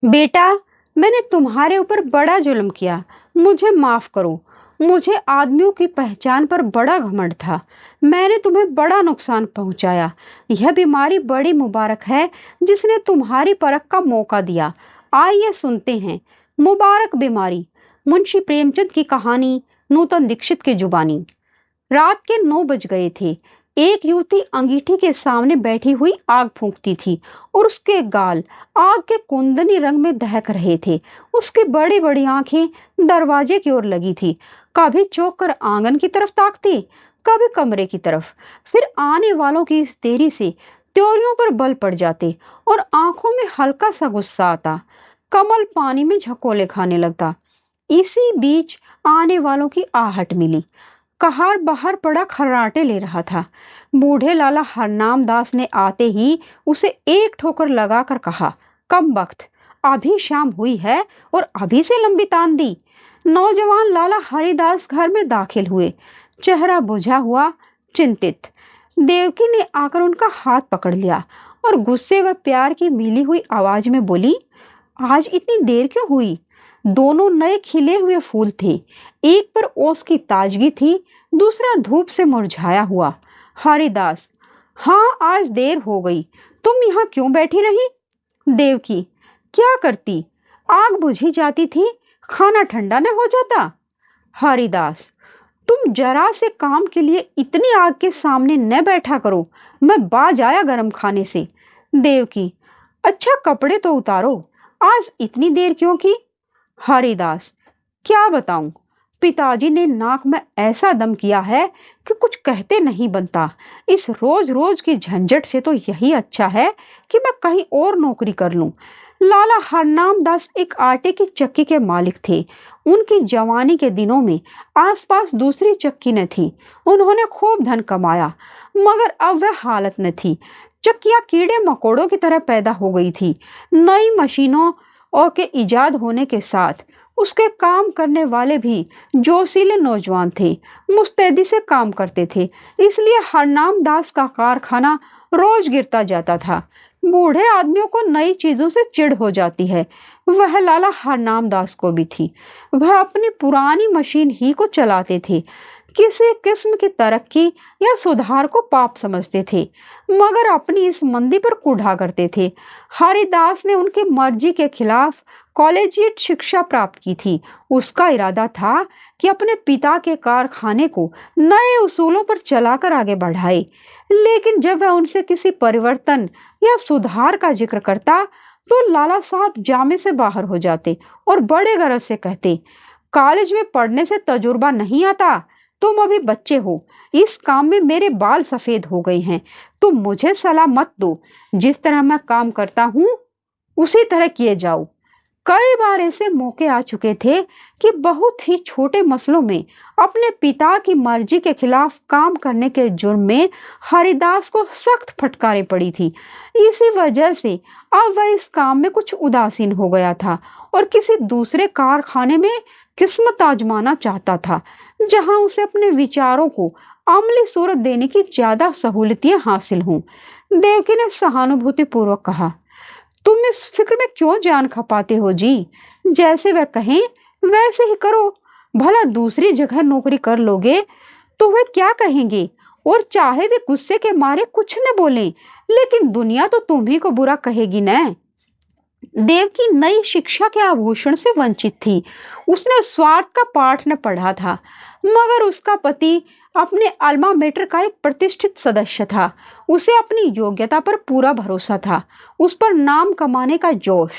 बेटा, मैंने तुम्हारे ऊपर बड़ा जुल्म किया, मुझे माफ करो। मुझे आदमियों की पहचान पर बड़ा घमंड था। मैंने तुम्हें बड़ा नुकसान पहुंचाया। यह बीमारी बड़ी मुबारक है जिसने तुम्हारी परख का मौका दिया। आइए सुनते हैं। मुबारक बीमारी। मुंशी प्रेमचंद की कहानी, नूतन दीक्षित की जुबानी। रात के 9 बज गए थे। एक युवती अंगीठी के सामने बैठी हुई आग फूंकती थी और उसके गाल आग के कुंदनी रंग में दहक रहे थे। उसकी बड़ी बड़ी आंखें दरवाजे की ओर लगी थी। कभी चौंक कर आंगन की तरफ ताकती, कभी कमरे की तरफ। फिर आने वालों की इस देरी से त्योरियों पर बल पड़ जाते और आंखों में हल्का सा गुस्सा आता। कमल पानी में झकोले खाने लगता। इसी बीच आने वालों की आहट मिली। कहार बाहर पड़ा खर्राटे ले रहा था। बूढ़े लाला हरनाम दास ने आते ही उसे एक ठोकर लगाकर कहा, कम बख्त, अभी शाम हुई है और अभी से लंबी तान दी। नौजवान लाला हरिदास घर में दाखिल हुए, चेहरा बुझा हुआ, चिंतित। देवकी ने आकर उनका हाथ पकड़ लिया और गुस्से व प्यार की मिली हुई आवाज में बोली, आज इतनी देर क्यों हुई? दोनों नए खिले हुए फूल थे। एक पर ओस की ताजगी थी, दूसरा धूप से मुरझाया हुआ। हरिदास, हाँ आज देर हो गई। तुम यहाँ क्यों बैठी रही? देवकी, क्या करती? आग बुझी जाती थी, खाना ठंडा न हो जाता। हरिदास, तुम जरा से काम के लिए इतनी आग के सामने न बैठा करो, मैं बाज आया गरम खाने से। देवकी, अच्छा कपड़े तो उतारो, आज इतनी देर क्यों की? हरिदास, क्या बताऊं, पिताजी ने नाक में ऐसा दम किया है कि कुछ कहते नहीं बनता। इस रोज रोज की झंझट से तो यही अच्छा है कि मैं कहीं और नौकरी कर लूं। लाला हरनाम दास एक आटे की चक्की के मालिक थे। उनकी जवानी के दिनों में आसपास दूसरी चक्की न थी। उन्होंने खूब धन कमाया, मगर अब वह हालत न थी। चक्कियां कीड़े मकोड़ों की तरह पैदा हो गई थी। नई मशीनों और के इजाद होने के साथ उसके काम करने वाले भी जोशीले नौजवान थे, मुस्तैदी से काम करते थे। इसलिए हरनाम दास का कारखाना रोज गिरता जाता था। बूढ़े आदमियों को नई चीजों से चिढ़ हो जाती है। वह लाला हरनाम दास को भी थी। वह अपनी पुरानी मशीन ही को चलाते थे। किसी किस्म की तरक्की या सुधार को पाप समझते थे, मगर अपनी इस मंदी पर कुढ़ा करते थे। हरिदास ने उनकी मर्जी के खिलाफ कॉलेजिएट शिक्षा प्राप्त की थी। उसका इरादा था कि अपने पिता के कारखाने को नए उसूलों पर चलाकर आगे बढ़ाए। लेकिन जब वह उनसे किसी परिवर्तन या सुधार का जिक्र करता तो लाला साहब जामे से बाहर हो जाते और बड़े गर्व से कहते, कॉलेज में पढ़ने से तजुर्बा नहीं आता, तुम अभी बच्चे हो। इस काम में मेरे बाल सफेद हो गए हैं। तुम मुझे सलाह मत दो। जिस तरह मैं काम करता हूं उसी तरह किए जाओ। कई बार ऐसे मौके आ चुके थे कि बहुत ही छोटे मसलों में अपने पिता की मर्जी के खिलाफ काम करने के जुर्म में हरिदास को सख्त फटकारें पड़ी थी। इसी वजह से अब वह इस काम में कुछ उदासीन हो गया था और किसी दूसरे कारखाने में किस्मत आजमाना चाहता था, जहां उसे अपने विचारों को अमली सूरत देने की ज्यादा सहूलियतें हासिल हों। देवकी ने सहानुभूति पूर्वक कहा, तुम इस फिक्र में क्यों जान खपाते हो जी? जैसे वह कहें वैसे ही करो। भला दूसरी जगह नौकरी कर लोगे तो वे क्या कहेंगे? और चाहे वे गुस्से के मारे कुछ न बोलें, लेकिन दुनिया तो तुम्ही को बुरा कहेगी न। देवकी नई शिक्षा के आभूषण से वंचित थी। उसने स्वार्थ का पाठ न पढ़ा था, मगर उसका पति अपने अल्मा मेटर का एक प्रतिष्ठित सदस्य था। उसे अपनी योग्यता पर पूरा भरोसा था, उस पर नाम कमाने का जोश।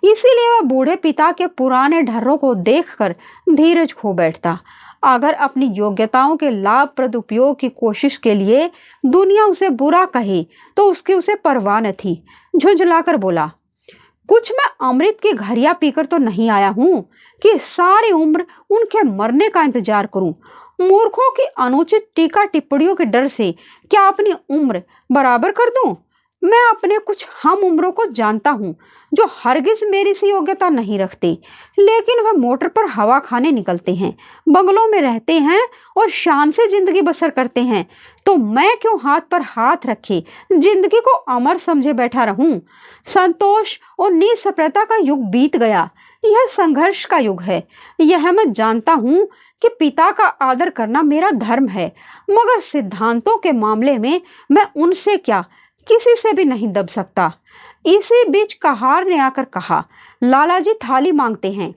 इसीलिए वह बूढ़े पिता के पुराने ढर्रों को देखकर धीरज खो बैठता। अगर अपनी योग्यताओं के लाभप्रद उपयोग की कोशिश के लिए दुनिया उसे बुरा कहे तो उसकी उसे परवाह न थी। झुंझलाकर बोला, कुछ मैं अमृत की घरिया पीकर तो नहीं आया हूं कि सारी उम्र उनके मरने का इंतजार करूं। मूर्खों की अनुचित टीका टिप्पणियों के डर से क्या अपनी उम्र बराबर कर दूं? मैं अपने कुछ हम उम्रों को जानता हूँ जो हरगिज मेरी सी योग्यता नहीं रखते, लेकिन वह मोटर पर हवा खाने निकलते हैं, बंगलों में रहते हैं और शान से जिंदगी बसर करते हैं। तो मैं क्यों हाथ पर हाथ रखे जिंदगी को अमर समझे बैठा रहूं? संतोष और निस्पृहता का युग बीत गया, यह संघर्ष का युग है। यह मैं जानता हूँ कि पिता का आदर करना मेरा धर्म है, मगर सिद्धांतों के मामले में मैं उनसे क्या, किसी से भी नहीं दब सकता। इसी बीच कहार ने आकर कहा, लाला जी थाली मांगते हैं।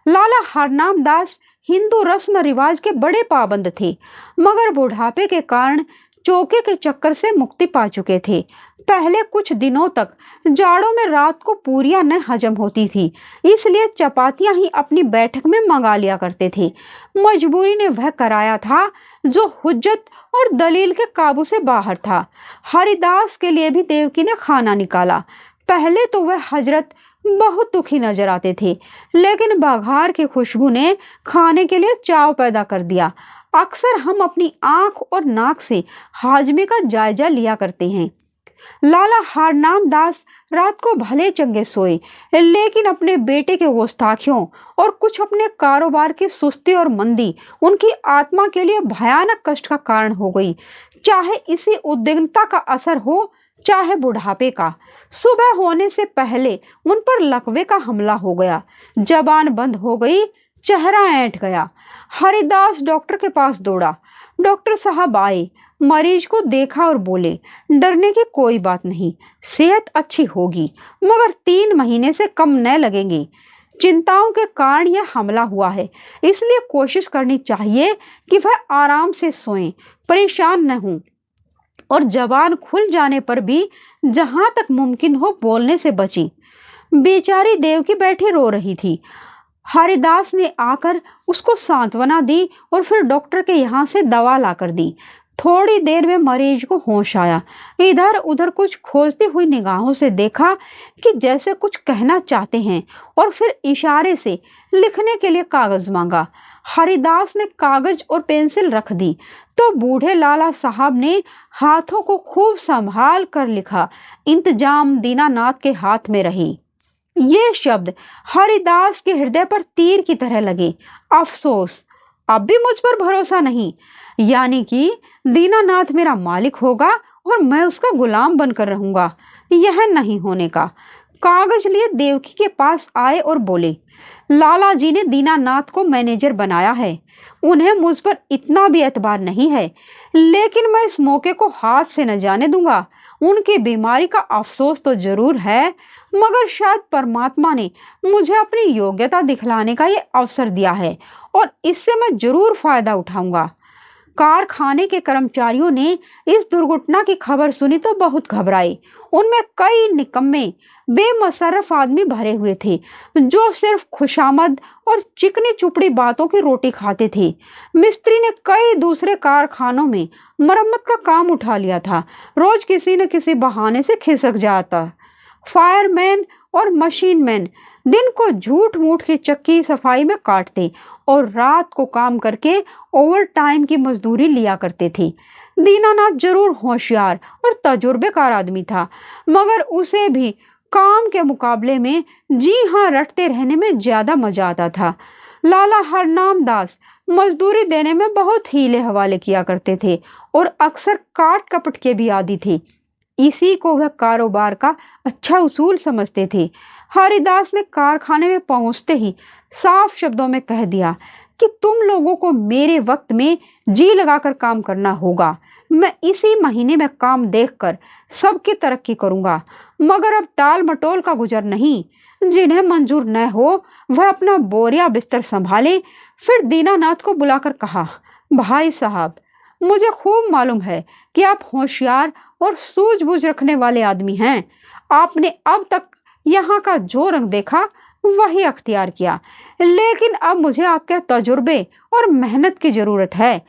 लाला हरनाम दास हिंदू रस्म रिवाज के बड़े पाबंद थे, मगर बुढ़ापे के कारण चौके के चक्कर से मुक्ति पा चुके थे। पहले कुछ दिनों तक जाड़ों में रात को पूरियां न हजम होती थी, इसलिए चपातियां ही अपनी बैठक में मंगा लिया करते थे। मजबूरी ने वह कराया था जो हुज्जत और दलील के काबू से बाहर था। हरिदास के लिए भी देवकी ने खाना निकाला। पहले तो वह हजरत बहुत दुखी नजर आते थे, लेकिन बघार की खुशबू ने खाने के लिए चाव पैदा कर दिया। अक्सर हम अपनी आंख और नाक से हाजमे का जायजा लिया करते हैं। लाला हरनाम दास रात को भले चंगे सोए, लेकिन अपने बेटे के गुस्ताखियों और कुछ अपने कारोबार की सुस्ती और मंदी उनकी आत्मा के लिए भयानक कष्ट का कारण हो गई। चाहे इसी उद्विग्नता का असर हो, चाहे बुढ़ापे का। सुबह होने से पहले उन पर लकवे का हमला हो गया, जबान बंद हो गई, चेहरा ऐंठ गया। हरिदास डॉक्टर के पास दौड़ा। डॉक्टर साहब आए, मरीज को देखा और बोले, डरने की कोई बात नहीं, सेहत अच्छी होगी, मगर 3 महीने से कम न लगेंगे। चिंताओं के कारण यह हमला हुआ है, इसलिए कोशिश करनी चाहिए कि वह आराम से सोएं, परेशान न हों, और जबान खुल जाने पर भी जहां तक मुमकिन हो बोलने से बची। बेचारी देवकी बैठी रो रही थी। हरिदास ने आकर उसको सांत्वना दी और फिर डॉक्टर के यहाँ से दवा लाकर दी। थोड़ी देर में मरीज को होश आया। इधर उधर कुछ खोजती हुई निगाहों से देखा कि जैसे कुछ कहना चाहते हैं, और फिर इशारे से लिखने के लिए कागज मांगा। हरिदास ने कागज और पेंसिल रख दी तो बूढ़े लाला साहब ने हाथों को खूब संभाल कर लिखा, इंतजाम दीनानाथ के हाथ में रही। ये शब्द हरिदास के हृदय पर तीर की तरह लगे। अफसोस, अब भी मुझ पर भरोसा नहीं, यानी कि दीनानाथ मेरा मालिक होगा और मैं उसका गुलाम बनकर रहूंगा। यह नहीं होने का। कागज लिए देवकी के पास आए और बोले, लाला जी ने दीनानाथ को मैनेजर बनाया है। उन्हें मुझ पर इतना भी एतबार नहीं है, लेकिन मैं इस मौके को हाथ से न जाने दूंगा। उनकी बीमारी का अफसोस तो जरूर है, मगर शायद परमात्मा ने मुझे अपनी योग्यता दिखलाने का ये अवसर दिया है और इससे मैं जरूर फायदा उठाऊंगा। कारखाने के कर्मचारियों ने इस दुर्घटना की खबर सुनी तो बहुत घबराए। उनमें कई निकम्मे बेमसरफ आदमी भरे हुए थे जो सिर्फ खुशामद और चिकनी चुपड़ी बातों की रोटी खाते थे। मिस्त्री ने कई दूसरे कारखानों में मरम्मत का काम उठा लिया था, रोज किसी न किसी बहाने से खिसक जाता। फायरमैन और मशीनमैन दिन को झूठ मूठ की चक्की सफाई में काटते और रात को काम करके ओवर टाइम की मजदूरी लिया करते थे। दीनानाथ जरूर होशियार और तजुर्बेकार आदमी था, मगर उसे भी काम के मुकाबले में जी हाँ रटते रहने में ज्यादा मजा आता था। लाला हरनाम दास मजदूरी देने में बहुत हीले हवाले किया करते थे और अक्सर काट कपट के भी आदी थे। इसी को वह कारोबार का अच्छा उसूल समझते थे। हरिदास ने कारखाने में पहुंचते ही साफ शब्दों में कह दिया कि तुम लोगों को मेरे वक्त में जी लगाकर काम करना होगा। मैं इसी महीने में काम देखकर सबकी तरक्की करूंगा, मगर अब टाल मटोल का गुजर नहीं। जिन्हें मंजूर न हो वह अपना बोरिया बिस्तर संभाले। फिर दीनानाथ को बुलाकर कहा, भाई साहब, मुझे खूब मालूम है कि आप होशियार और सूझबूझ रखने वाले आदमी हैं। आपने अब तक यहाँ का जो रंग देखा वही अख्तियार किया, लेकिन अब मुझे आपके तजुर्बे और मेहनत की जरूरत है।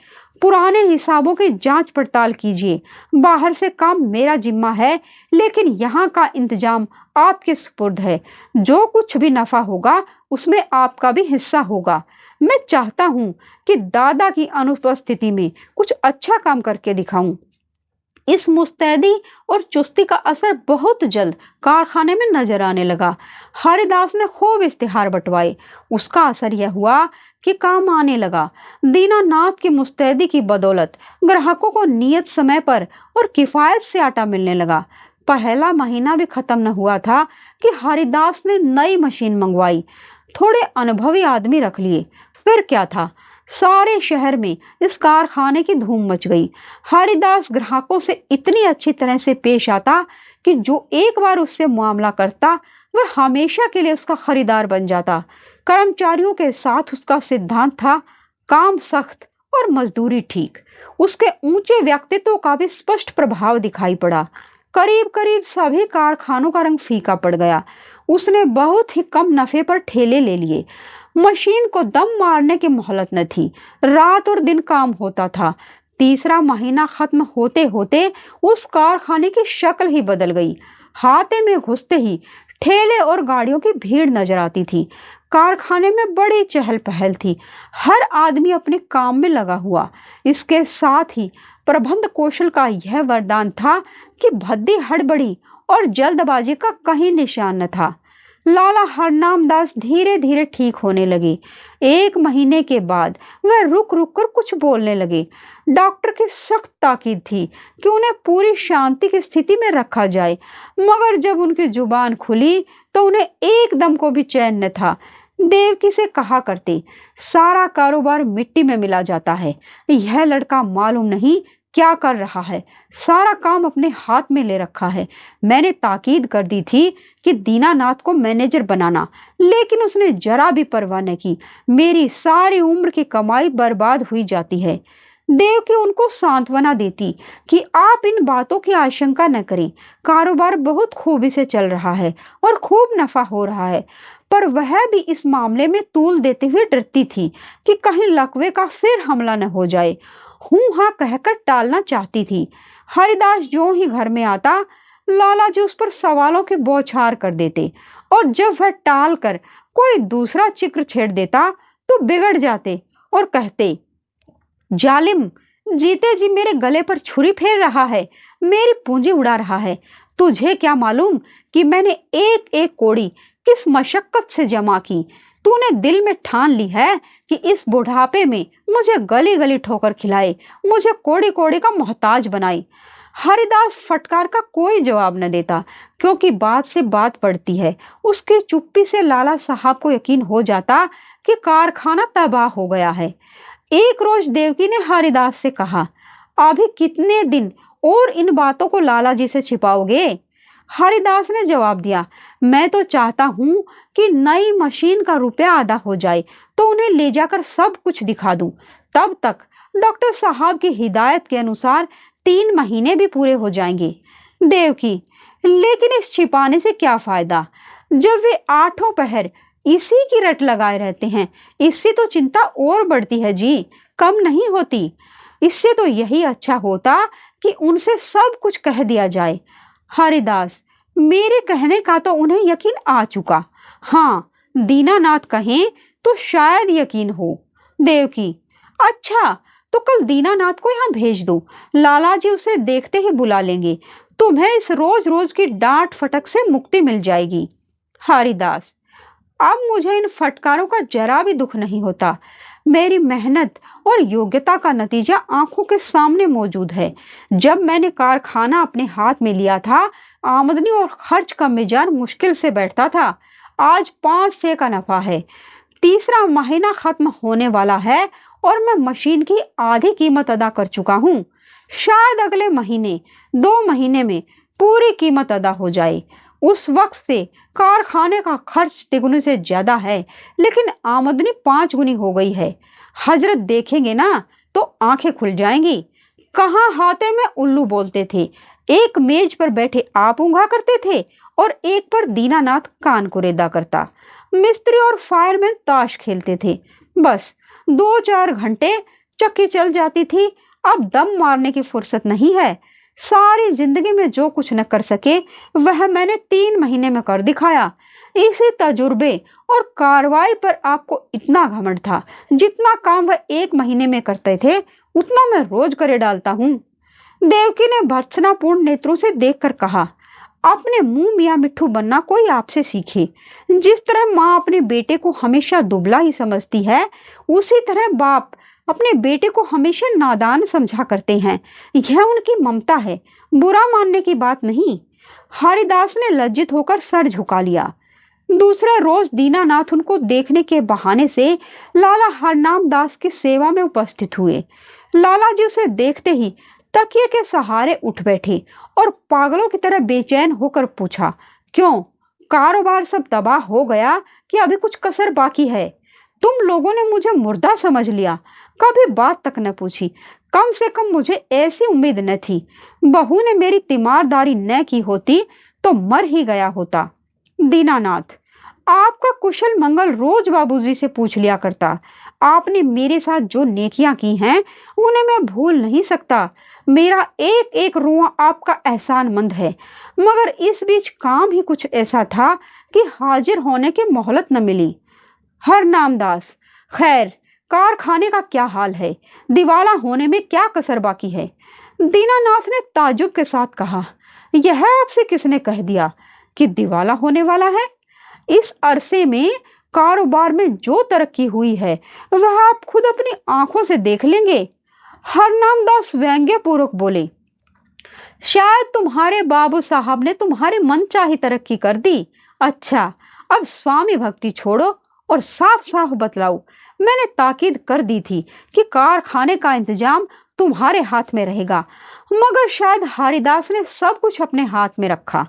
पुराने हिसाबों की जांच पड़ताल कीजिए। बाहर से काम मेरा जिम्मा है, लेकिन यहाँ का इंतजाम आपके सुपुर्द है। जो कुछ भी नफा होगा उसमें आपका भी हिस्सा होगा। मैं चाहता हूँ कि दादा की अनुपस्थिति में कुछ अच्छा काम करके दिखाऊं। इस मुस्तैदी और चुस्ती का असर बहुत जल्द कारखाने में नजर आने लगा। हरिदास ने खूब इश्तिहार बंटवाए। उसका असर यह हुआ कि काम आने लगा। दीनानाथ की मुस्तैदी की बदौलत ग्राहकों को नियत समय पर और किफायत से आटा मिलने लगा। पहला महीना भी खत्म न हुआ था कि हरिदास ने नई मशीन मंगवाई, थोड़े अनुभवी आदमी रख लिए। फिर क्या था, सारे शहर में इस कारखाने की धूम मच गई। हरिदास ग्राहकों से इतनी अच्छी तरह से पेश आता कि जो एक बार उससे मामला करता वह हमेशा के लिए उसका खरीदार बन जाता। कर्मचारियों के साथ उसका सिद्धांत था, काम सख्त और मजदूरी ठीक। उसके ऊंचे व्यक्तित्व का भी स्पष्ट प्रभाव दिखाई पड़ा। करीब करीब सभी कारखानों का रंग फीका पड़ गया। उसने बहुत ही कम नफे पर ठेले ले लिए। मशीन को दम मारने की मोहलत न थी। रात और दिन काम होता था। तीसरा महीना खत्म होते होते उस कारखाने की शक्ल ही बदल गई। हाथे में घुसते ही ठेले और गाड़ियों की भीड़ नजर आती थी। कारखाने में बड़ी चहल पहल थी। हर आदमी अपने काम में लगा हुआ। इसके साथ ही प्रबंध कौशल का यह वरदान था कि भद्दी हड़बड़ी और जल्दबाजी का कहीं निशान न था। लाला हरनाम दास धीरे धीरे ठीक होने लगे। एक महीने के बाद वह रुक रुक कर कुछ बोलने लगे। डॉक्टर की सख्त ताकीद थी कि उन्हें पूरी शांति की स्थिति में रखा जाए, मगर जब उनकी जुबान खुली तो उन्हें एकदम को भी चैन न था। देवकी से कहा करते, सारा कारोबार मिट्टी में मिला जाता है। यह लड़का मालूम नहीं क्या कर रहा है, सारा काम अपने हाथ में ले रखा है। मैंने ताकीद कर दी थी कि दीनानाथ को मैनेजर बनाना, लेकिन उसने जरा भी परवाह न की। मेरी सारी उम्र की कमाई बर्बाद हुई जाती है। देवकी उनको सांत्वना देती कि आप इन बातों की आशंका न करें, कारोबार बहुत खूबी से चल रहा है और खूब नफा हो रहा है। पर वह भी इस मामले में तूल देते हुए डरती थी कि कहीं लकवे का फिर हमला न हो जाए। हूं हाँ कहकर टालना चाहती थी। हरिदास जो ही घर में आता, लाला जी उस पर सवालों के बौछार कर देते, और जब वह टाल कर कोई दूसरा जिक्र छेड़ देता तो बिगड़ जाते और कहते, जालिम, जीते जी मेरे गले पर छुरी फेर रहा है, मेरी पूंजी उड़ा रहा है। तुझे क्या मालूम कि मैंने एक एक कौड़ी किस मशक्कत से जमा की। तूने दिल में ठान ली है कि इस बुढ़ापे में मुझे गली गली ठोकर खिलाए, मुझे कोड़ी कोड़ी का मोहताज बनाए। हरिदास फटकार का कोई जवाब न देता, क्योंकि बात से बात पड़ती है। उसकी चुप्पी से लाला साहब को यकीन हो जाता कि कारखाना तबाह हो गया है। एक रोज देवकी ने हरिदास से कहा, अभी कितने दिन और इन बातों को लाला जी से छिपाओगे? हरिदास ने जवाब दिया, मैं तो चाहता हूं कि नई मशीन का रुपया आधा हो जाए तो उन्हें ले जाकर सब कुछ दिखा दूं। तब तक डॉक्टर साहब की हिदायत के अनुसार 3 महीने भी पूरे हो जाएंगे। देवकी, लेकिन इस छिपाने से क्या फायदा, जब वे 8 पहर इसी की रट लगाए रहते हैं। इससे तो चिंता और बढ़ती है जी, कम नहीं होती। इससे तो यही अच्छा होता कि उनसे सब कुछ कह दिया जाए। हरिदास, मेरे कहने का तो उन्हें यकीन आ चुका। हाँ, दीनानाथ कहें तो शायद यकीन हो। देवकी, अच्छा, तो कल दीनानाथ को यहाँ भेज दो। लाला जी उसे देखते ही बुला लेंगे। तुम्हें इस रोज रोज की डांट फटक से मुक्ति मिल जाएगी। हरिदास, अब मुझे इन फटकारों का जरा भी दुख नहीं होता। मेरी मेहनत और योग्यता का नतीजा आंखों के सामने मौजूद है। जब मैंने कारखाना अपने हाथ में लिया था, आमदनी और खर्च का मीज़ान मुश्किल से बैठता था। आज 5 का नफा है। तीसरा महीना खत्म होने वाला है और मैं मशीन की आधी कीमत अदा कर चुका हूँ। शायद अगले महीने 2 महीने में पूरी कीमत अदा हो जाए। उस वक्त से कारखाने का खर्च 3 से ज्यादा है, लेकिन आमदनी 5 गुनी हो गई है। हजरत देखेंगे ना तो आंखें खुल जाएंगी। कहाँ हाथे में उल्लू बोलते थे। एक मेज पर बैठे आप ऊँघा करते थे और एक पर दीनानाथ कान कुरेदा करता। मिस्त्री और फायरमैन ताश खेलते थे। बस 2-4 घंटे चक्की चल जाती थी। अब दम मारने की फुर्सत नहीं है। सारी जिंदगी में जो कुछ न कर सके वह मैंने 3 महीने में कर दिखाया। इसी तजुर्बे और कार्रवाई पर आपको इतना घमंड था। जितना काम वह 1 महीने में करते थे उतना मैं रोज करे डालता हूँ। देवकी ने भर्त्सनापूर्ण नेत्रों से देखकर कहा, अपने मुंह मियाँ मिट्ठू बनना कोई आपसे सीखे। जिस तरह माँ अपने बेटे को हमेशा दुबला ही समझती है, उसी तरह बाप अपने बेटे को हमेशा नादान समझा करते हैं। यह उनकी ममता है, बुरा मानने की बात नहीं। हरिदास ने लज्जित होकर सर झुका लिया। दूसरे रोज दीनानाथ उनको देखने के बहाने से लाला हरनाम दास की सेवा में उपस्थित हुए। लाला जी उसे देखते ही तकिए के सहारे उठ बैठे और पागलों की तरह बेचैन होकर पूछा, क्यों, कारोबार सब तबाह हो गया कि अभी कुछ कसर बाकी है? तुम लोगों ने मुझे मुर्दा समझ लिया, कभी बात तक न पूछी। कम से कम मुझे ऐसी उम्मीद न थी। बहू ने मेरी तीमारदारी न की होती तो मर ही गया होता। दीनानाथ, आपका कुशल मंगल रोज बाबूजी से पूछ लिया करता। आपने मेरे साथ जो नेकियां की हैं उन्हें मैं भूल नहीं सकता। मेरा एक एक रुआ आपका एहसानमंद है। मगर इस बीच काम ही कुछ ऐसा था कि हाजिर होने की मोहलत न मिली। हरनामदास, खैर, कारखाने का क्या हाल है? दिवाला होने में क्या कसर बाकी है? दीनानाथ ने ताजुब के साथ कहा, यह आपसे किसने कह दिया कि दिवाला होने वाला है? इस अरसे में कारोबार में जो तरक्की हुई है वह आप खुद अपनी आंखों से देख लेंगे। हरनामदास व्यंग्य पूर्वक बोले, शायद तुम्हारे बाबू साहब ने तुम्हारी मनचाही तरक्की कर दी। अच्छा, अब स्वामी भक्ति छोड़ो और साफ साफ बतलाओ। मैंने ताकीद कर दी थी कि कारखाने का इंतजाम तुम्हारे हाथ में रहेगा, मगर शायद हरिदास ने सब कुछ अपने हाथ में रखा।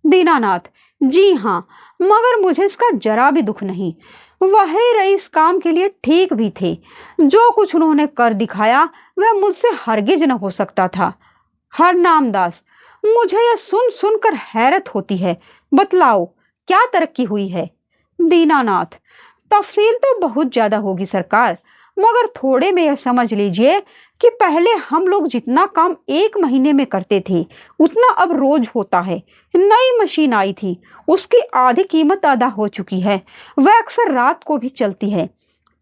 दीनानाथ, जी हाँ, मगर मुझे इसका जरा भी दुख नहीं। वही रईस काम के लिए ठीक भी थे। जो कुछ उन्होंने कर दिखाया वह मुझसे हरगिज न हो सकता था। हरनामदास, मुझे यह सुन सुनकर हैरत होती है। बतलाओ, क्या तरक्की हुई है? दीनानाथ, तफसील तो बहुत ज्यादा होगी सरकार, मगर थोड़े में यह समझ लीजिए कि पहले हम लोग जितना काम एक महीने में करते थे उतना अब रोज होता है। नई मशीन आई थी, उसकी आधी कीमत अदा हो चुकी है। वह अक्सर रात को भी चलती है।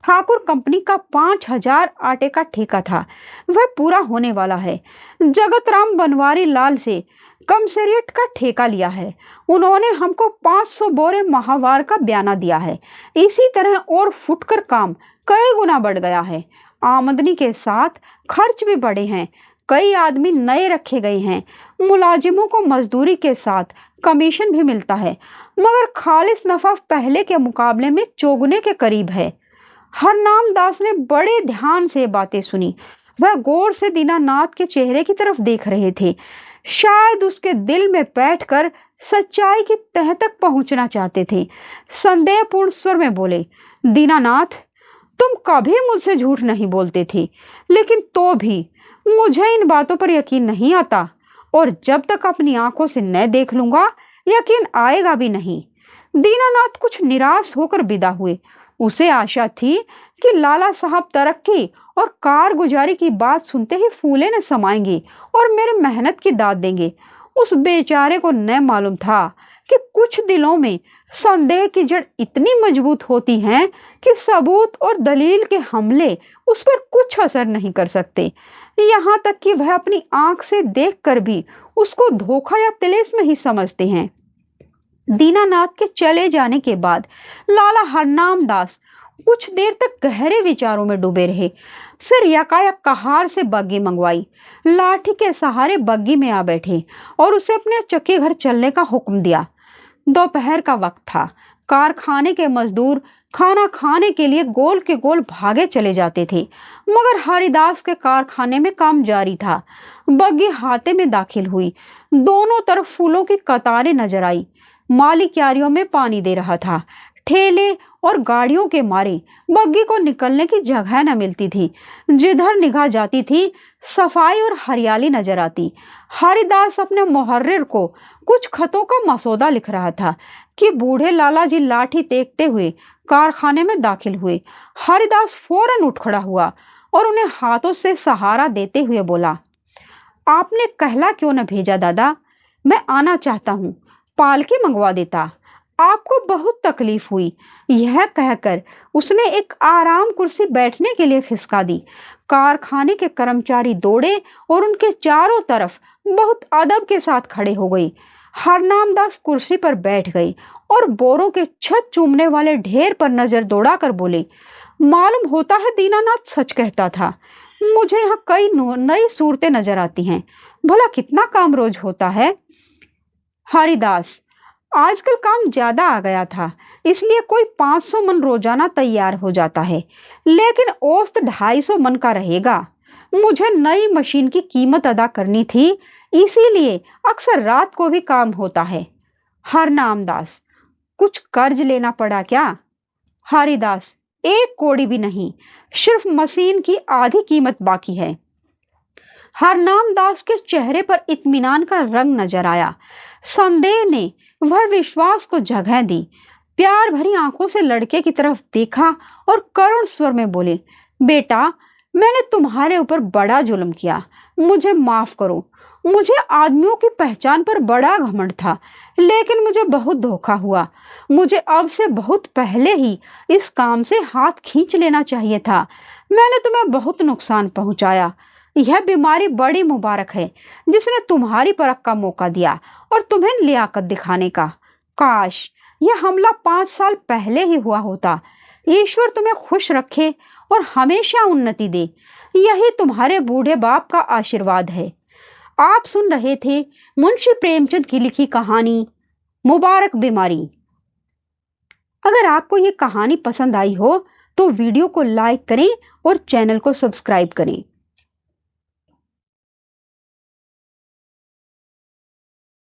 ठाकुर कंपनी का 5,000 आटे का ठेका था, वह पूरा होने वाला है। जगत राम बनवारी लाल से कमसरियट का ठेका लिया है। उन्होंने हमको 500 बोरे माहवार का बयाना दिया है। इसी तरह और फुटकर काम कई गुना बढ़ गया है। आमदनी के साथ खर्च भी बढ़े हैं। कई आदमी नए रखे गए हैं। मुलाजिमों को मजदूरी के साथ कमीशन भी मिलता है, मगर खालिस नफा पहले के मुकाबले में चौगुने के करीब है। हरनामदास ने बड़े ध्यान से बातें सुनी। वह गौर से दीनानाथ के चेहरे की तरफ देख रहे थे। शायद उसके दिल में बैठकर सच्चाई की तह तक पहुंचना चाहते थे। संदेहपूर्ण स्वर में बोले, दीनानाथ, तुम कभी मुझसे झूठ नहीं बोलते थे, लेकिन तो भी मुझे इन बातों पर यकीन नहीं आता, और जब तक अपनी आंखों से न देख लूंगा यकीन आएगा भी नहीं। दीनानाथ कुछ निराश होकर विदा हुए। उसे आशा थी कि लाला साहब तरक्की और कारगुजारी की बात सुनते ही फूले न समाएंगे और मेरे मेहनत की दाद देंगे। उस बेचारे को न मालूम था कि कुछ दिलों में संदेह की जड़ इतनी मजबूत होती है कि सबूत और दलील के हमले उस पर कुछ असर नहीं कर सकते। यहाँ तक कि वह अपनी आंख से देखकर भी उसको धोखा या तिलिस्म में ही समझते हैं। दीनानाथ के चले जाने के बाद लाला हरनामदास कुछ देर तक गहरे विचारों में डूबे रहे। फिर यकायक कहार से बग्गी मंगवाई, लाठी के सहारे बग्गी में आ बैठे और उसे अपने चक्के घर चलने का हुक्म दिया। दोपहर का वक्त था। कारखाने के मजदूर खाना खाने के लिए गोल के गोल भागे चले जाते थे, मगर हरिदास के कारखाने में काम जारी था। बग्गी हाथे में दाखिल हुई। दोनों तरफ फूलों की कतारें नजर आई। माली क्यारियों में पानी दे रहा था। ठेले और गाड़ियों के मारे बग्गी को निकलने की जगह न मिलती थी। जिधर निगाह जाती थी सफाई और हरियाली नजर आती। हरिदास अपने मुहर्रिर को कुछ खतों का मसौदा लिख रहा था कि बूढ़े लाला जी लाठी तेकते हुए कारखाने में दाखिल हुए। हरिदास फौरन उठ खड़ा हुआ और उन्हें हाथों से सहारा देते हुए बोला, आपने कहला क्यों न भेजा दादा? मैं आना चाहता हूँ, पालकी मंगवा देता। आपको बहुत तकलीफ हुई। यह कहकर उसने एक आराम कुर्सी बैठने के लिए खिसका दी। कारखाने के कर्मचारी दौड़े और उनके चारों तरफ बहुत अदब के साथ खड़े हो गए। हरनामदास कुर्सी पर बैठ गए और बोरों के छत चूमने वाले ढेर पर नजर दौड़ाकर बोले, मालूम होता है दीनानाथ सच कहता था। मुझे यहाँ कई नई सूरतें नजर आती हैं। भला कितना काम रोज होता है? हरिदास, आजकल काम ज्यादा आ गया था, इसलिए कोई 500 मन रोजाना तैयार हो जाता है, लेकिन औसत 250 मन का रहेगा। मुझे नई मशीन की कीमत अदा करनी थी, इसीलिए अक्सर रात को भी काम होता है। हरनामदास, कुछ कर्ज लेना पड़ा क्या? हरिदास, 1 कौड़ी भी नहीं, सिर्फ मशीन की आधी कीमत बाकी है। हरनामदास के चेहरे पर इत्मीनान का रंग नजर आया। संदेह ने वह विश्वास को जगह दी। प्यार भरी आंखों से लड़के की तरफ देखा और करुण स्वर में बोले, बेटा, मैंने तुम्हारे ऊपर बड़ा जुल्म किया, मुझे माफ करो। मुझे आदमियों की पहचान पर बड़ा घमंड था, लेकिन मुझे बहुत धोखा हुआ। मुझे अब से बहुत पहले ही इस काम से हाथ खींच लेना चाहिए था। मैंने तुम्हें बहुत नुकसान पहुंचाया। यह बीमारी बड़ी मुबारक है जिसने तुम्हारी परख का मौका दिया और तुम्हें लियाकत दिखाने का। काश यह हमला 5 साल पहले ही हुआ होता। ईश्वर तुम्हें खुश रखे और हमेशा उन्नति दे। यही तुम्हारे बूढ़े बाप का आशीर्वाद है। आप सुन रहे थे मुंशी प्रेमचंद की लिखी कहानी मुबारक बीमारी। अगर आपको ये कहानी पसंद आई हो तो वीडियो को लाइक करें और चैनल को सब्सक्राइब करें।